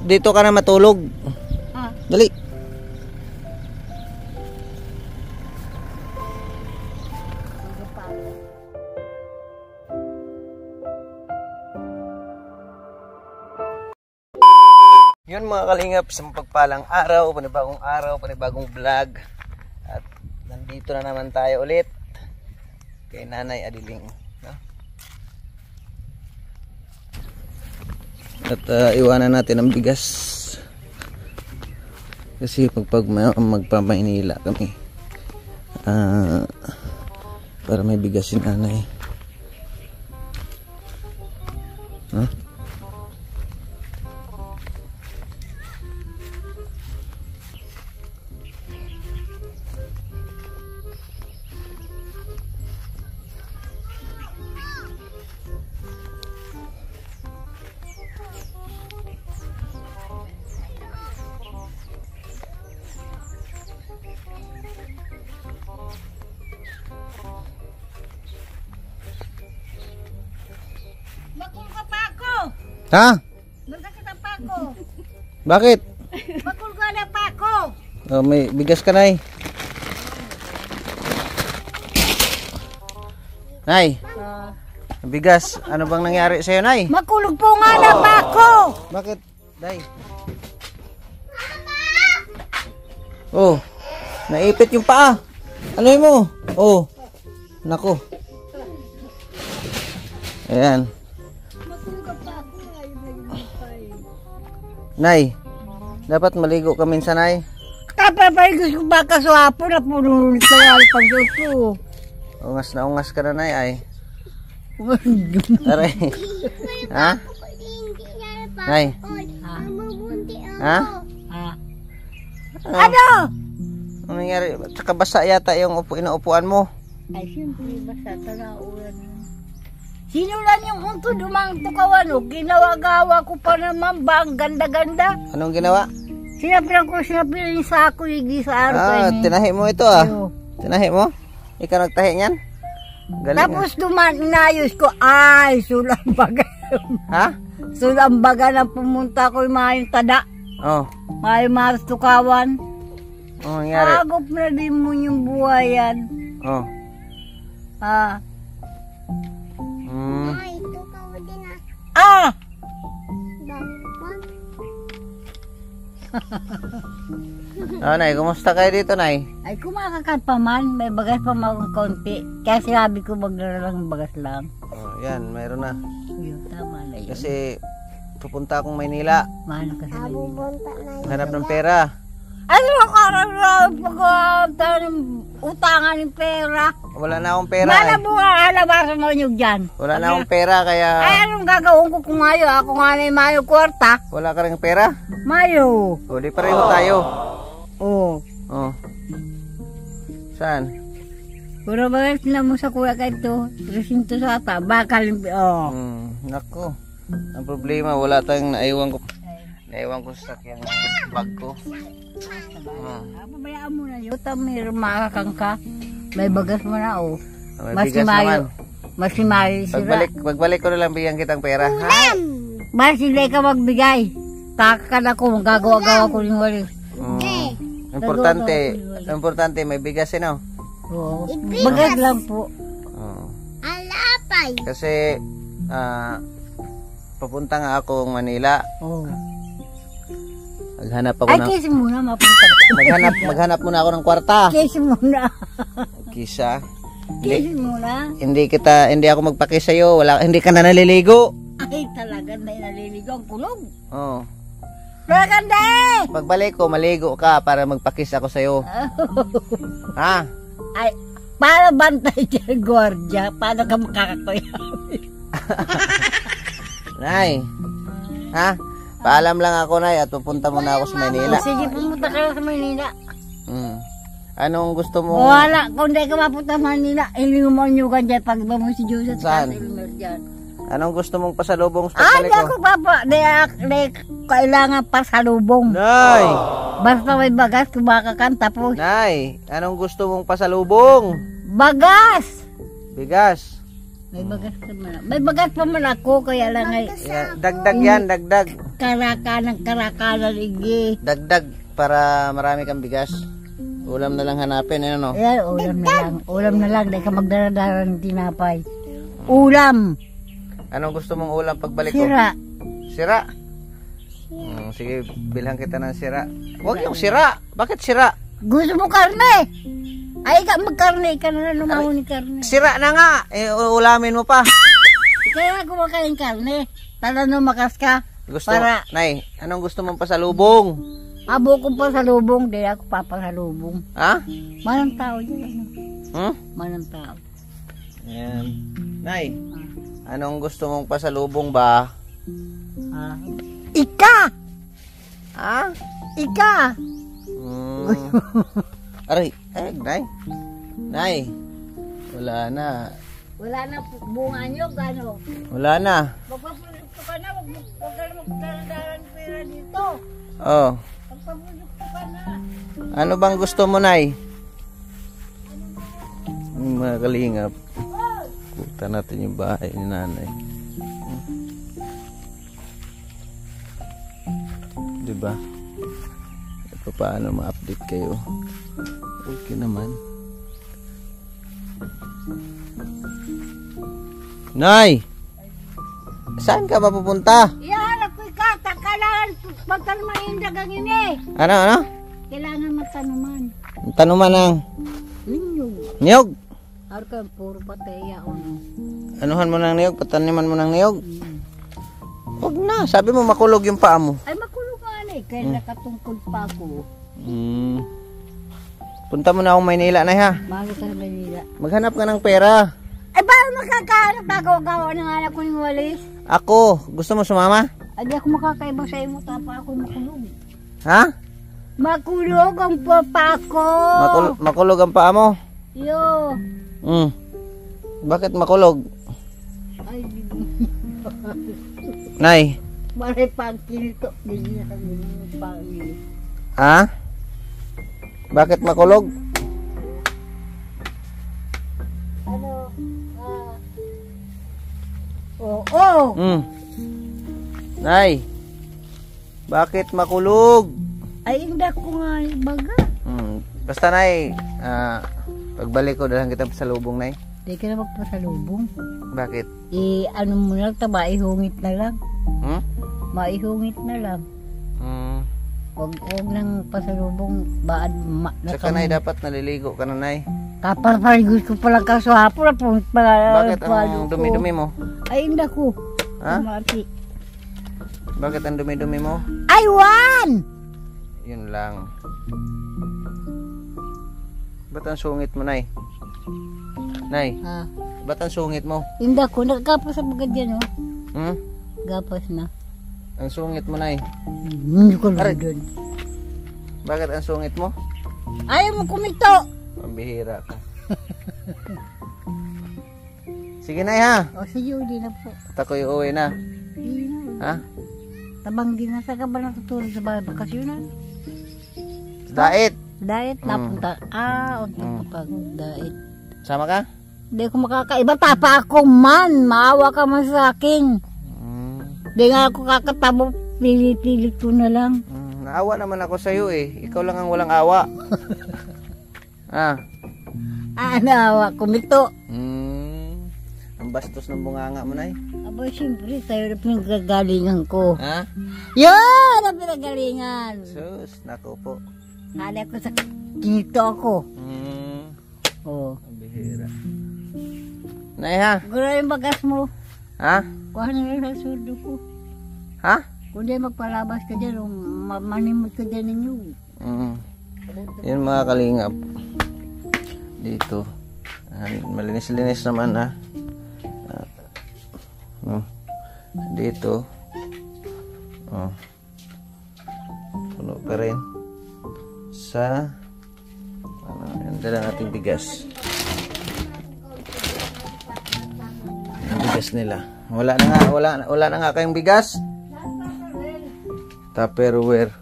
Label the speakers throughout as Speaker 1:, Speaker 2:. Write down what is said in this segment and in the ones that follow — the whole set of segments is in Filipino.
Speaker 1: dito ka na matulog. Dali. Yun mga kalingap, sa pagpalang araw, panibagong vlog. At nandito na naman tayo ulit kay Nanay Adiling, no? At iwanan natin ang bigas kasi pag magpamaynila kami, para may bigas si Nanay, huh? Ha?
Speaker 2: Magkakita pa ako.
Speaker 1: Bakit?
Speaker 2: Magkulgala pa ako.
Speaker 1: Oh, may bigas ka, Nay. Nay, bigas. Ano bang nangyari sa'yo, Nay?
Speaker 2: Magkulog po nga na pa ako.
Speaker 1: Bakit, Nay? Oh, naipit yung paa. Ano yun mo? Oh, nako. Ayan. Nay, dapat maligo ka minsan, Nay.
Speaker 2: Kapapay ko baka sa hapon na puno nito alpang ko.
Speaker 1: Ungas ka na, Nay, ay. Aray. Ha? Nay. Ha?
Speaker 2: Ano?
Speaker 1: Ano nangyari? Tsaka basa yata yung inuupuan mo.
Speaker 2: Ay, siyempre, basta tanaulan. Sinulan yung unto, dumang tukawan, o ginawa-gawa ko pa naman ba, ang ganda-ganda.
Speaker 1: Anong ginawa?
Speaker 2: Sinapilan yung sako, higi sa araw.
Speaker 1: Tinahi mo ito, Tinahi mo? Ikaw nagtahi niyan? Galing.
Speaker 2: Tapos inayos ko, ay, sulambaga.
Speaker 1: Ha?
Speaker 2: Sulambaga na pumunta ko yung mga tada.
Speaker 1: Oh.
Speaker 2: May maras tukawan.
Speaker 1: Anong nangyari?
Speaker 2: Agop na din mo yung buhayan.
Speaker 1: Oh.
Speaker 2: Ay, tukaw din ah.
Speaker 1: Nay, kumusta kayo dito, Nay?
Speaker 2: Ay, kumakakat pa man. May bagas pa man konti. Kaya sinabi ko magdala bagas lang.
Speaker 1: Oh, yan, mayroon na.
Speaker 2: Yun, tama na yun.
Speaker 1: Kasi pupunta akong Maynila.
Speaker 2: Mahal ka sa
Speaker 1: Hanap ng pera.
Speaker 2: ano pag utangan ng pera?
Speaker 1: Wala na akong pera.
Speaker 2: Malabunga, alabasan mo nyo dyan.
Speaker 1: Wala na akong pera, kaya...
Speaker 2: Ay, anong gagawin ko kung mayo? Ako nga na yung mayo kwarta.
Speaker 1: Wala ka rin pera?
Speaker 2: Mayo.
Speaker 1: O, di pareho tayo.
Speaker 2: Oo.
Speaker 1: Oh. Saan?
Speaker 2: Puro ba sila mo sa kuya ka ito? 300 sa ata. Bakal yung...
Speaker 1: Nako. Ang problema, wala tayong naiwan ko. Naiwan ko sa sakyan ng bag ko.
Speaker 2: Pabayaan mo na yun. May rumakakang ka. May bagas mo na, oh.
Speaker 1: May bigas naman.
Speaker 2: Masimayo sila.
Speaker 1: Pagbalik ko na lang bigyan kitang pera. Ha?
Speaker 2: Masile ka magbigay. Takakad ako, magagawa-gawa ko yung walis.
Speaker 1: Importante, may bigas no?
Speaker 2: Oo. Bagas lang po.
Speaker 3: Alapay.
Speaker 1: Kasi, papunta nga ako Manila.
Speaker 2: Oo.
Speaker 1: Maghanap ako
Speaker 2: Ay, kesi muna, mapunta.
Speaker 1: Maghanap muna ako ng kwarta.
Speaker 2: Kesi muna.
Speaker 1: Kisa.
Speaker 2: Kesi muna.
Speaker 1: Hindi ako magpakis sa'yo. Hindi ka na naliligo.
Speaker 2: Ay, talaga na naliligo ang kulog.
Speaker 1: Oo.
Speaker 2: Maganda eh!
Speaker 1: Pagbalik ko, maligo ka para magpakis ako sa'yo. Ha?
Speaker 2: Ay, para bantay dyan, Gordya. Paano ka makakakuyamin?
Speaker 1: Nay. Ha? Paalam lang ako, Nay, at pupunta muna ako sa Maynila.
Speaker 2: Sige, pumunta ka sa Maynila.
Speaker 1: Anong gusto mo?
Speaker 2: Wala, kung di ka mapunta sa Maynila, ilimuman nyo ka dyan pag ba mo si Joseph.
Speaker 1: Saan?
Speaker 2: Dyan.
Speaker 1: Anong gusto mong pasalubong sa
Speaker 2: Ay,
Speaker 1: pagbalik
Speaker 2: di
Speaker 1: ko?
Speaker 2: ako papa. Di kailangan pa salubong.
Speaker 1: Nay!
Speaker 2: Basta may bagas, kumakakan tapos.
Speaker 1: Nay, anong gusto mong pasalubong?
Speaker 2: Bagas!
Speaker 1: Bigas.
Speaker 2: May bagas pa man. May bagas pa man ako, kaya lang ay...
Speaker 1: Dagdag yan, dagdag.
Speaker 2: karakanan igi.
Speaker 1: Dagdag para marami kang bigas. Ulam na lang hanapin, ano?
Speaker 2: Ayan, ulam na lang. Ulam na lang, dahil ka magdaradara ng tinapay. Ulam!
Speaker 1: Anong gusto mong ulam pagbalik ko?
Speaker 2: Sira.
Speaker 1: Sira? Sige, bilhan kita ng sira. Huwag yung sira. Bakit sira?
Speaker 2: Gusto mo karne? Ay, magkarne ka na lumaho ni karne.
Speaker 1: Sira na nga. Ulamin mo pa.
Speaker 2: Kaya kumakain karne. Tala no makas ka.
Speaker 1: Gusto
Speaker 2: Para-
Speaker 1: Nay, anong gusto mong pasalubong?
Speaker 2: Abo ko pa sa lubong, di ako papasalubong.
Speaker 1: Ha?
Speaker 2: Manang tao yun. Manang tao.
Speaker 1: Ayan. Nay, anong gusto mong pasalubong ba?
Speaker 2: Ah. Ika!
Speaker 1: Ha?
Speaker 2: Ika!
Speaker 1: Aray, Nay. Nay, wala na.
Speaker 2: Wala na bunga nyo, gano?
Speaker 1: Wala na.
Speaker 2: Magpaprodukto ka na, wag ka na magdararan pera dito.
Speaker 1: Oh.
Speaker 2: Magpaprodukto ka na.
Speaker 1: Ano bang gusto mo, Nay? Mga kalingap. Puta natin yung bahay ni nanay. Diba? Ito paano ma-update kayo? Okay naman. Nay! Saan ka mapupunta?
Speaker 2: Iyahanap ko ka, kailangan magtanuman dagang ini.
Speaker 1: Ano?
Speaker 2: Kailangan magtanuman.
Speaker 1: Tanuman ng
Speaker 2: Ninyong.
Speaker 1: niyog.
Speaker 2: Araw ka, puro pataya o no.
Speaker 1: Anuhan mo ng niyog? Pataniman mo ng niyog? Huwag na. Sabi mo makulog yung paa mo.
Speaker 2: Ay, makulong ka na eh. Kaya nakatungkod pa ako.
Speaker 1: Punta mo na akong Maynila, Nay, ha?
Speaker 2: Bakit sa Manila?
Speaker 1: Maghanap ka ng pera.
Speaker 2: Ay, paano makakahanap? Gagawa ng anak ko yung walis?
Speaker 1: Ako, gusto mo sumama?
Speaker 2: Ay, di ako makakaiba sa imo. Tapa ako makulong.
Speaker 1: Ha?
Speaker 2: Makulog ang papa ko.
Speaker 1: Makulog ang paa mo?
Speaker 2: Yo.
Speaker 1: Bakit makulog?
Speaker 2: Ay,
Speaker 1: Nay,
Speaker 2: maray pangkilito. Hindi na kami pangkilito.
Speaker 1: ha? Bakit makulog?
Speaker 2: Ano? Oo.
Speaker 1: Nay, bakit makulog?
Speaker 2: Ay, hindi ko nga baga.
Speaker 1: Basta, Nay, pagbalik ko, dalang kita sa lubong, Nay.
Speaker 2: Hindi ka na magpasalubong.
Speaker 1: Bakit?
Speaker 2: Ano mo lang, maihungit na lang. Maihungit na lang. Huwag nang pasalubong.
Speaker 1: Saka, Nay, dapat naliligo ka na, Nay.
Speaker 2: Kaparparigus ko palang kaswapon.
Speaker 1: Bakit ang dumi-dumi mo?
Speaker 2: Ay, hindi ko.
Speaker 1: Ha?
Speaker 2: Mati.
Speaker 1: Bakit ang dumi-dumi mo?
Speaker 2: Ay, Juan!
Speaker 1: Yun lang. Ba't ang sungit mo, Nay? Nay,
Speaker 2: Ha?
Speaker 1: ba't ang sungit mo?
Speaker 2: Hindi ko. Nagkapas sa mga dyan, oh. Gapas na.
Speaker 1: Ang sungit mo, Nay.
Speaker 2: Hindi ko
Speaker 1: Aray.
Speaker 2: lang doon.
Speaker 1: Bakit ang sungit mo?
Speaker 2: Ayaw mo kumito!
Speaker 1: Pambihira ka. Sige, Nay, ha?
Speaker 2: O, sige, hindi na po.
Speaker 1: At ako'y uuwi na.
Speaker 2: Hindi na.
Speaker 1: Ha?
Speaker 2: Tabanggi na sa ka ba natutulog sa bakasyonan?
Speaker 1: Diet.
Speaker 2: Diet, napunta. Unta pa diet.
Speaker 1: Sama ka?
Speaker 2: Hindi ko makakaiba. Tapa ako man. Maawa ka man sa akin. Hindi nga ako kakatabo. Pilit-pilit ko na lang.
Speaker 1: Naawa naman ako sa'yo eh. Ikaw lang ang walang awa.
Speaker 2: Naawa. Kumito.
Speaker 1: Ang bastos ng bunganga mo, Nay.
Speaker 2: Aba, siyempre, tayo na pinagagalingan ko.
Speaker 1: Ha?
Speaker 2: Yan! Ang pinagalingan.
Speaker 1: Sus, nako po.
Speaker 2: Kala ko sa kinito ako. Oo.
Speaker 1: Ang bihira. Nay, ha?
Speaker 2: Gura yung bagas mo.
Speaker 1: Ha?
Speaker 2: Kuha na lang sa surdo ko.
Speaker 1: Ha?
Speaker 2: Kung di magpalabas ka dyan, o manimot ka dyan ninyo.
Speaker 1: Yun mga kalingap. Dito. Malinis-linis naman, ha? Dito. Puno pa rin. Sa yan dala nating bigas. Ang bigas nila. Wala na nga kayong bigas. Tupperware.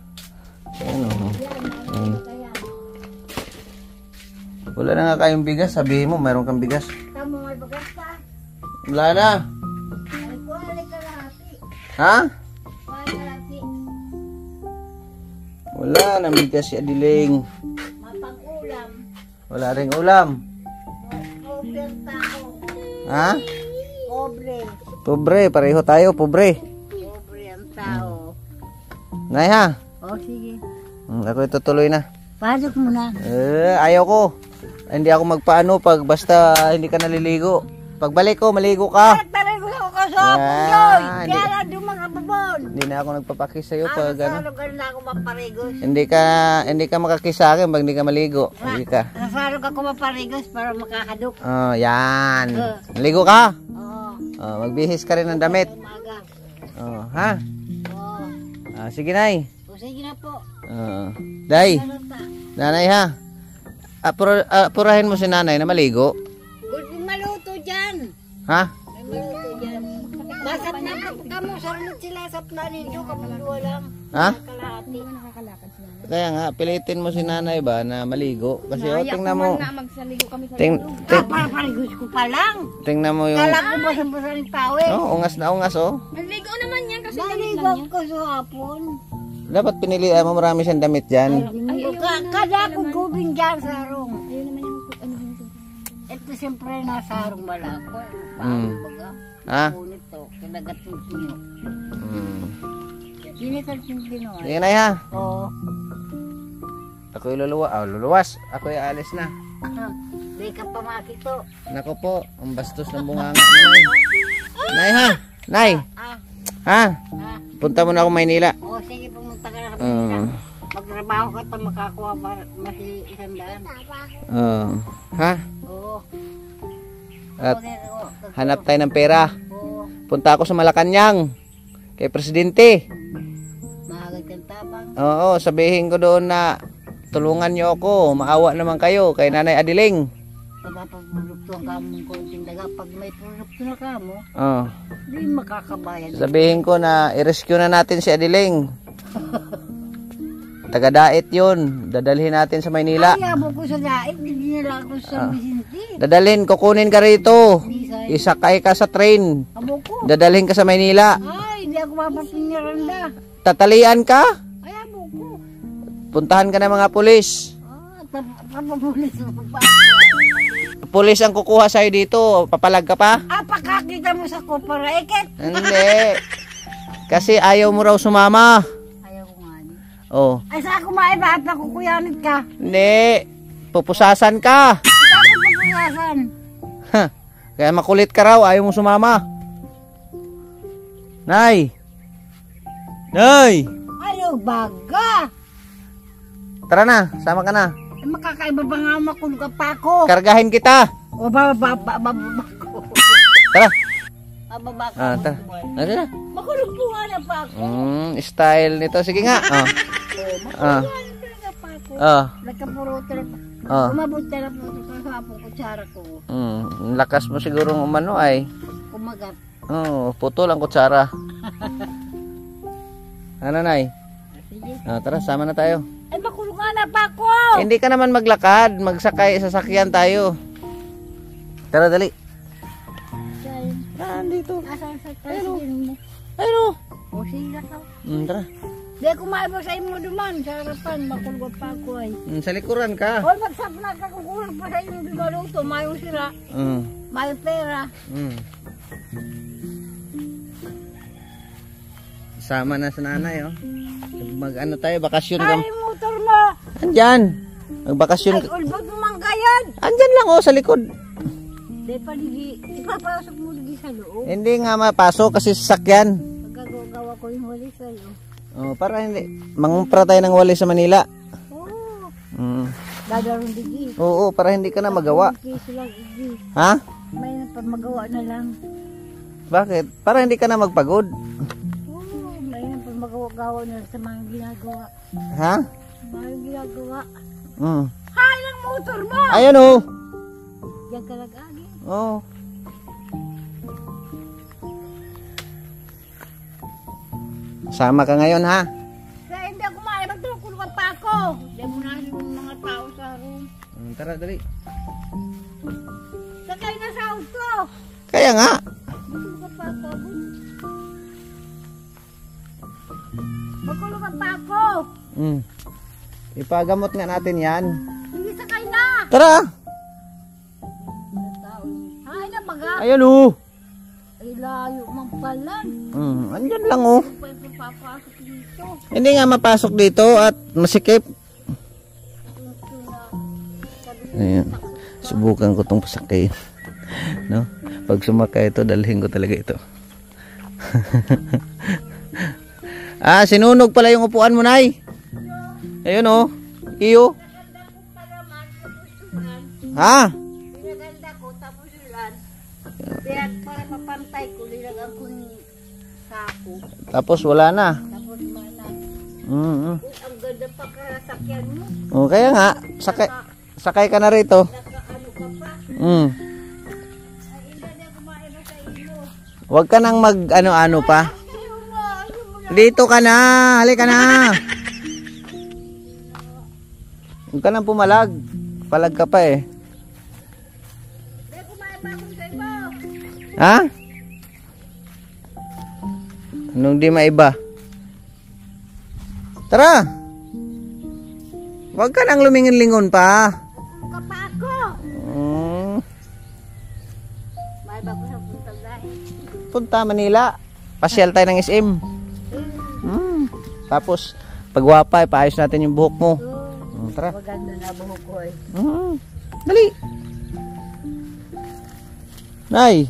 Speaker 1: Wala na nga kayong bigas. Sabihin mo, mayroon kang bigas.
Speaker 2: Tama may bagas ka.
Speaker 1: Wala na.
Speaker 2: Ay, kuha ka lahati.
Speaker 1: Ha?
Speaker 2: Kuha ka lahati.
Speaker 1: Wala, namigas si Adiling.
Speaker 2: Mapang-ulam.
Speaker 1: Wala ring ulam.
Speaker 2: Pobre ang tao.
Speaker 1: Ha?
Speaker 2: Pobre.
Speaker 1: Pobre, pareho tayo, pobre.
Speaker 2: Pobre ang tao.
Speaker 1: Nay ha?
Speaker 2: O sige.
Speaker 1: Ako itutuloy na.
Speaker 2: Pasok mo na.
Speaker 1: Ayaw ko. Hindi ako magpaano pag basta hindi ka naliligo. Pagbalik ko, maligo ka.
Speaker 2: Talaga ako kasapon
Speaker 1: Ah,
Speaker 2: yun.
Speaker 1: hindi.
Speaker 2: Kaya lang dumakababon.
Speaker 1: Hindi na ako nagpapakis sa'yo pag ano.
Speaker 2: Sa lugar na ako maparigos.
Speaker 1: Hindi ka makakis sa akin pag hindi ka maligo. Hindi ka.
Speaker 2: Nasarog ako maparigos para makakaduk.
Speaker 1: Oh, yan. Maligo ka?
Speaker 2: Oo.
Speaker 1: Oh, magbihis ka rin ng damit.
Speaker 2: Umaga.
Speaker 1: Oh, ha?
Speaker 2: Oo.
Speaker 1: Sige, Nay.
Speaker 2: O sige na po.
Speaker 1: Day,
Speaker 2: Ano ta?
Speaker 1: nanay ha. Purahin mo si nanay na maligo.
Speaker 2: Good maluto dyan.
Speaker 1: Ha?
Speaker 2: May maluto dyan. Masap na kamo. Sarunod sila. Sap na ninyo. Kapuluwa lang.
Speaker 1: Ha?
Speaker 2: Kalahati.
Speaker 1: Kaya nga, pilitin mo si nanay ba na maligo. Kasi tingnan mo.
Speaker 3: Magsaligo kami sa
Speaker 2: Parigos ko pa lang.
Speaker 1: Tingnan mo yung...
Speaker 2: Kala ko basa-basa ng pawis.
Speaker 1: ungas na ungas oh.
Speaker 3: Naligo naman yan kasi
Speaker 2: Naligo ko sa hapon.
Speaker 1: Dapat pinilian mo, marami siyang damit dyan.
Speaker 2: Kada ko gubing dyan sa harong.
Speaker 3: ayun naman yung ano yun.
Speaker 2: Ito siyempre nasa harong malako. Baga.
Speaker 1: Ha?
Speaker 2: Punit to. Kinagat yung sinyo. Sinikat yung ginoy.
Speaker 1: Sige, Nay ha.
Speaker 2: Oo.
Speaker 1: Ako'y luluwas. Ako'y alis na.
Speaker 2: Di ka pa makito.
Speaker 1: Nako po, ang bastos ng bunganga mo, Nay. Nay ha? Nay,
Speaker 2: Ah.
Speaker 1: ha?
Speaker 2: Ah.
Speaker 1: Punta mo na ako Maynila.
Speaker 2: O sige, pumunta ka na kami. Magtrabaho ka pa makakuha masi 100.
Speaker 1: Ha?
Speaker 2: Oo.
Speaker 1: At
Speaker 2: Oo.
Speaker 1: hanap tayo ng pera.
Speaker 2: Oo.
Speaker 1: Punta ako sa Malacanang kay Presidente.
Speaker 2: Mahagad kang tabang.
Speaker 1: Oo, sabihin ko doon na tulungan niyo ako. Maawa naman kayo kay Nanay Adiling.
Speaker 2: Papaproduktuhan ka mong konting daga. Pag may produkto na ka mo,
Speaker 1: Oo.
Speaker 2: di makakabayan.
Speaker 1: Sabihin ko na i-rescue na natin si Adiling. Taga-dait yun. Dadalhin natin sa Maynila.
Speaker 2: Ay, abo ko sa dait. Hindi nila ako sa Vicente.
Speaker 1: Dadalhin, kukunin ka rito.
Speaker 2: Bisay.
Speaker 1: Isakay ka sa train.
Speaker 2: Abo ko.
Speaker 1: Dadalhin ka sa Maynila.
Speaker 2: Ay, hindi ako mapapiniranda.
Speaker 1: Tatalian ka.
Speaker 2: Ay, abo ko.
Speaker 1: Puntahan ka ng mga pulis.
Speaker 2: Papapulis mo pa.
Speaker 1: Pulis ang kukuha sa'yo dito. Papalag ka pa?
Speaker 2: Pakakita mo sa kupara. Eket.
Speaker 1: Hindi. Kasi ayaw mo raw sumama.
Speaker 2: Ayaw ko nga niya.
Speaker 1: Oh.
Speaker 2: Ay, sa ako maibahat na kukuyanit ka.
Speaker 1: Hindi. Pupusasan ka.
Speaker 2: Sa ako pupusasan.
Speaker 1: Ha. Kaya makulit ka raw. Ayaw mo sumama. Nay. Nay.
Speaker 2: Ayaw baga.
Speaker 1: Tara na. Sama ka na.
Speaker 2: Ay, makakaiba ba nga makulga pa ako?
Speaker 1: Kargahin kita.
Speaker 2: O bababa ko.
Speaker 1: Tara.
Speaker 2: Bababa ko.
Speaker 1: Tara. Tara.
Speaker 2: Makulog po nga na pa ako.
Speaker 1: Style nito. Sige nga.
Speaker 2: Makulog na pa ako. Nagkapuroto na pa. Umabot na po ito sa hapong kutsara ko.
Speaker 1: Lakas mo sigurong umano ay.
Speaker 2: Kumagat.
Speaker 1: Putol ang kutsara. Ano, Nay?
Speaker 2: Sige.
Speaker 1: Tara, sama na tayo.
Speaker 2: Ay, makulog nga na pa ako.
Speaker 1: Hindi ka naman maglakad. Magsakay, sasakyan tayo. Tara, dali. Dito.
Speaker 2: Asan sa tasin mo?
Speaker 1: Ayun.
Speaker 2: O sige ka.
Speaker 1: Tara.
Speaker 2: Di ako maiba sa imo duman. Sa harapan, makulog pa ako ay.
Speaker 1: Sa likuran ka.
Speaker 2: Hoy, magsapna ka kukulog pa sa imo dumaluto. Mayong sira. Mayong pera.
Speaker 1: Sama na sa nanay, oh. Mag-ano tayo, bakasyon ka.
Speaker 2: Ay, motor mo.
Speaker 1: Andyan. Magbakasyon
Speaker 2: Ay,
Speaker 1: ka.
Speaker 2: ulbog mo manggayan.
Speaker 1: Andyan lang, oh, sa likod.
Speaker 2: Di pa ligi. Ipapasok mo ligi sa loob.
Speaker 1: Hindi nga mapasok kasi sasakyan.
Speaker 2: Magagawa ko yung wali sa'yo.
Speaker 1: Para hindi. Mangumpra tayo ng wali sa Manila.
Speaker 2: Oo. Dadarong ligi.
Speaker 1: Oo, para hindi ka na magawa.
Speaker 2: Kiso lang ligi.
Speaker 1: Ha?
Speaker 2: May napamagawa na lang.
Speaker 1: Bakit? Para hindi ka na magpagod.
Speaker 2: Oo, may napamagawa na sa mga ginagawa.
Speaker 1: Ha?
Speaker 2: Mga ginagawa.
Speaker 1: Hay
Speaker 2: ang motor mo!
Speaker 1: Ayan, oh.
Speaker 2: Diyan ka nag-agi.
Speaker 1: Oo. Sama ka ngayon, ha?
Speaker 2: Kaya hindi ako maibag doon. Kulungan pa ako. Hindi mo na yung mga tao sa room.
Speaker 1: Tara, dali.
Speaker 2: Sakay na sa auto.
Speaker 1: Kaya nga.
Speaker 2: Kulungan pa ako. Magkulungan pa ako.
Speaker 1: Ipagamot nga natin yan.
Speaker 2: Hindi sakay na.
Speaker 1: Tara!
Speaker 2: Ay na baga.
Speaker 1: Ayan oh.
Speaker 2: Ay layo man pala.
Speaker 1: Andyan lang oh.
Speaker 2: Pwede papasok dito.
Speaker 1: Hindi nga mapasok dito at masikip. Ayan. Subukan ko tong pasakay. No? Pag sumakay ito, dalhin ko talaga ito. Sinunog pala yung upuan mo, Nay. Ayun oh. Iyo. Ha?
Speaker 2: Pinaganda ko, tapos ulan. Kaya para mapantay ko, nilagang ko ni sako.
Speaker 1: Tapos wala na.
Speaker 2: Tapos mana.
Speaker 1: Mm-hmm.
Speaker 2: Ang ganda pa karasakyan mo.
Speaker 1: Oh, kaya nga, sakay ka na rito.
Speaker 2: Nakaano ka pa.
Speaker 1: Mm.
Speaker 2: Ay, hindi na kumain na sa ilo.
Speaker 1: Huwag ka nang mag ano-ano pa.
Speaker 2: Ayaw mo, ayaw mo na.
Speaker 1: Dito ka na, halika na. Huwag ka nang pumalag. Palag ka pa eh.
Speaker 2: Hindi kumain pa ako sa iba.
Speaker 1: Ha? Anong di maiba? Tara. Huwag ka nang lumingin-lingon pa.
Speaker 2: Ka pa ako. May bago sa punta dahil.
Speaker 1: Punta Manila. Pasyal tayo ng SM. Tapos, pag wapa, ipaayos natin yung buhok mo. Tara.
Speaker 2: Maganda na buhok ko eh.
Speaker 1: Dali. Nay,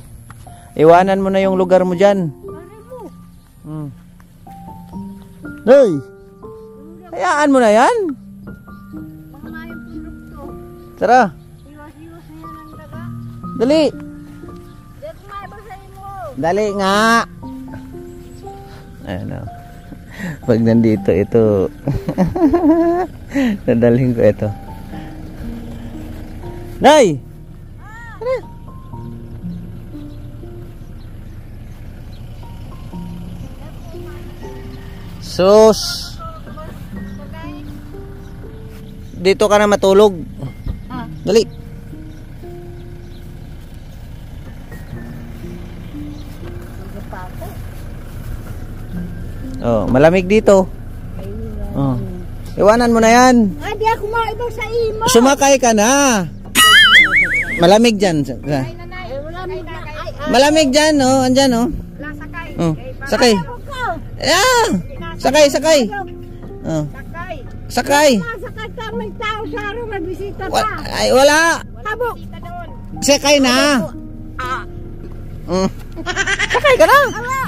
Speaker 1: iwanan mo na yung lugar mo dyan.
Speaker 2: Ano mo?
Speaker 1: Nay, hayaan mo na yan.
Speaker 2: Mga mayong pulog to.
Speaker 1: Tara,
Speaker 2: Iwas-iwas na yan ang daga.
Speaker 1: dali.
Speaker 2: Hindi kumain pa sa imo.
Speaker 1: Dali nga. Ano, pag nandito ito, nadalhin ko ito. Nay! Tara. Sus! Dito ka na matulog.
Speaker 2: Ah,
Speaker 1: Dali.
Speaker 2: hindi pa ako.
Speaker 1: Oh, malamig dito.
Speaker 2: Ayun.
Speaker 1: Oh. Iwanan mo na yan.
Speaker 2: Ah, di ako maiba sa imo.
Speaker 1: Sumakay ka na. Malamig dyan.
Speaker 2: Ay, wala mo na. Ay,
Speaker 1: Malamig dyan, oh. Andyan, oh.
Speaker 2: sakay.
Speaker 1: Oh. Sakay.
Speaker 2: Ako.
Speaker 1: Ah! Sakay, sakay. Oh.
Speaker 2: Sakay.
Speaker 1: Sakay.
Speaker 2: Masakay ka, may tao sa araw, may bisita
Speaker 1: Wa
Speaker 2: pa.
Speaker 1: ay, wala.
Speaker 2: Habok.
Speaker 1: Sakay na.
Speaker 2: Ah.
Speaker 1: Mm. Sakay ka na.
Speaker 2: Ala.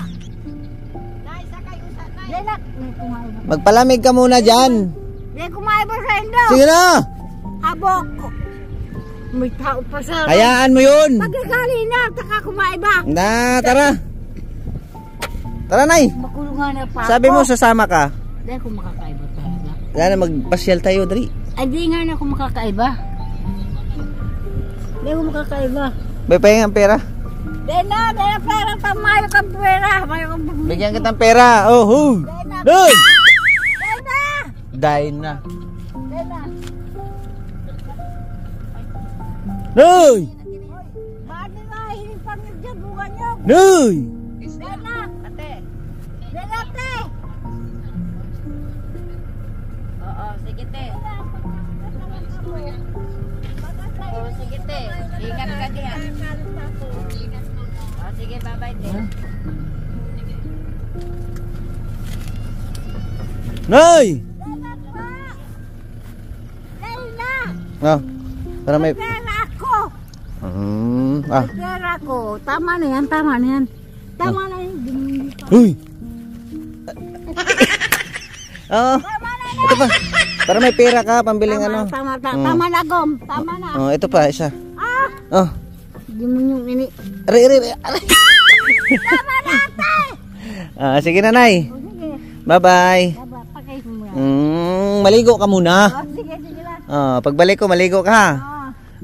Speaker 2: Nay, sakay usa, nay. Lenak.
Speaker 1: Magpalamig ka muna dyan.
Speaker 2: Di kumain pa sa indo.
Speaker 1: Sige na.
Speaker 2: Habok. May tao pa sa araw.
Speaker 1: Hayaan mo yun.
Speaker 2: Pagkakali na, taka kumain ba?
Speaker 1: Na, tara. Tara, Nay.
Speaker 2: Makulungan na pa
Speaker 1: Sabi mo,
Speaker 2: ako.
Speaker 1: sasama ka.
Speaker 2: Di ako makakaiba talaga.
Speaker 1: Yan, magpasyal tayo, dali.
Speaker 2: Ay, di nga na ako makakaiba. Di ako makakaiba.
Speaker 1: May pahinga ang pera.
Speaker 2: Di na pera pa, mayo kang pera. Mayo kang pera.
Speaker 1: Bigyan kitang pera. Oh, ho. Doy.
Speaker 2: Di na.
Speaker 1: Dahil na.
Speaker 2: Di na.
Speaker 1: Doy.
Speaker 2: Bakit na hinipang yung dyan, bunga nyo?
Speaker 1: Doy.
Speaker 2: Di na. Ate. Di na, ate.
Speaker 3: Oo, sige te. Oo, sige te. Ingat ka diyan. Oo, sige, bye-bye te.
Speaker 1: Nay.
Speaker 2: Dahil na.
Speaker 1: Ah, para may...
Speaker 2: Pera ako.
Speaker 1: Ah.
Speaker 2: Pera ko. Tama na yan, tama na yan. Tama na yan.
Speaker 1: Uy. Oo. Ito pa. Para may pera ka, pambiling ano.
Speaker 2: Tama na, Gom. Tama na.
Speaker 1: Oh, ito pa, isa.
Speaker 2: Ah!
Speaker 1: Oh.
Speaker 2: Hindi mo yung ini.
Speaker 1: Aray.
Speaker 2: Tama na, ate!
Speaker 1: Sige na, Nay.
Speaker 2: O, sige.
Speaker 1: Bye-bye.
Speaker 2: Baba, pagkais mo yan.
Speaker 1: Maligo ka muna.
Speaker 2: O, sige lang.
Speaker 1: Pagbalik ko, maligo ka ha.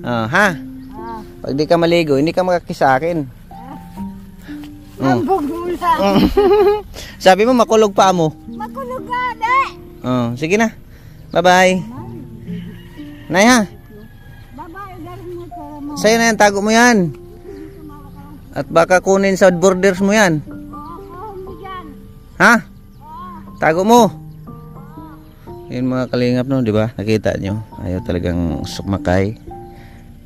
Speaker 1: Ha?
Speaker 2: Ah.
Speaker 1: Pag di ka maligo, hindi ka makakis sa akin.
Speaker 2: Mambog mo sa
Speaker 1: Sabi mo, makulog pa mo.
Speaker 2: makulog ka, de!
Speaker 1: Sige na. Bye-bye. Nay ha.
Speaker 2: Baba, galing mo pera mo.
Speaker 1: Sa'yo na yan, tago mo yan. At baka kunin sa borders mo yan.
Speaker 2: Oo, hindi dyan.
Speaker 1: Ha? Tago mo. Yun mga kalingap, no, di ba? Nakita nyo, ayaw talagang sumakay,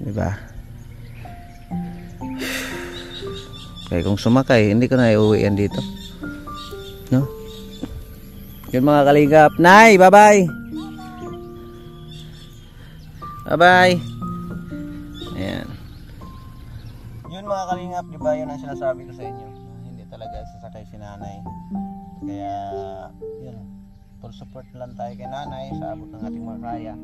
Speaker 1: di ba? Kaya kung sumakay, hindi ko na iuwi yan dito, no? Yun mga kalingap. Nay, bye bye. Bye bye. Ayan. Yun mga kalingap, di ba? Yun ang sinasabi ko sa inyo, hindi talaga sasakay si nanay. Kaya yun, full support lang tayo kay nanay sa abot ng ating makaya.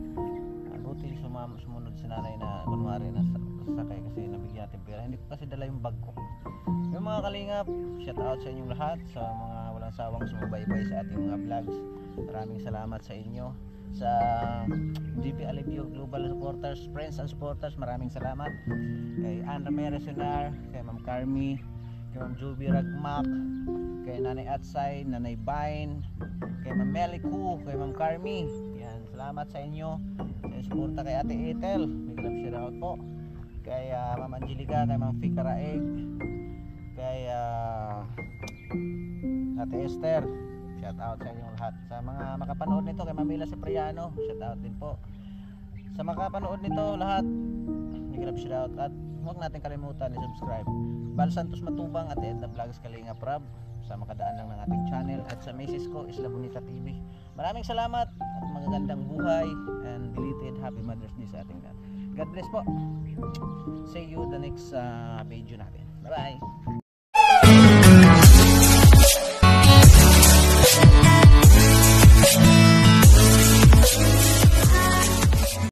Speaker 1: Buti sumunod si nanay na kunwari na sasakay kasi nabigyan natin pera. Hindi ko kasi dala yung bag ko. Yung mga kalingap, shout out sa inyong lahat, sa mga walang sawang sumubaybay sa ating mga vlogs. Maraming salamat sa inyo, sa GP Alivio Global Supporters, Friends and Supporters. Maraming salamat kay Ann Ramirez Sonar, kay Ma'am Carmi, kay Ma'am Juby Ragmak, kay Nanay Atsay, Nanay Bain, kay Ma'am Meliku, kay Ma'am Carmi. Yan, salamat sa inyo. Sa suporta kay Ate Ethel, big love shout out po. Kay Ma'am Angelica, kay Ma'am Fika Raeg, kay Ate Esther, shout out sa inyong lahat. Sa mga makapanood nito, kay Mamila Cipriano, shout out din po. Sa makapanood nito lahat, big love shout out. At huwag natin kalimutan i-subscribe Bal Santos Matubang at Edna Vlogs Kalinga Prab sa makadaan lang ng ating channel, at sa misis ko Isla Bonita TV. Maraming salamat at magagandang buhay and belated Happy Mother's Day sa ating lahat. God bless po. See you the next video natin. Bye bye.